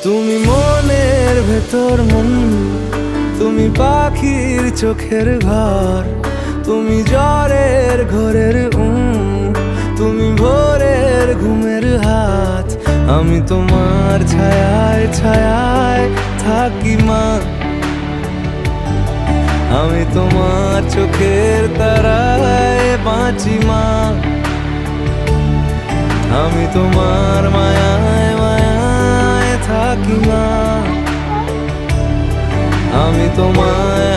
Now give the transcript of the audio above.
তুমি মনের ভেতর মন, তুমি পাখির চোখের ঘর, তুমি জ্বরের ঘরের তুমি ভোরের ঘুমের হাত। আমি তোমার ছায়ায় ছায়ায় থাকি মা, আমি তোমার চোখের তারায় বাঁচি মা, আমি তোমার মায়ায় মায়ায় থাকি মা, আমি তোমায়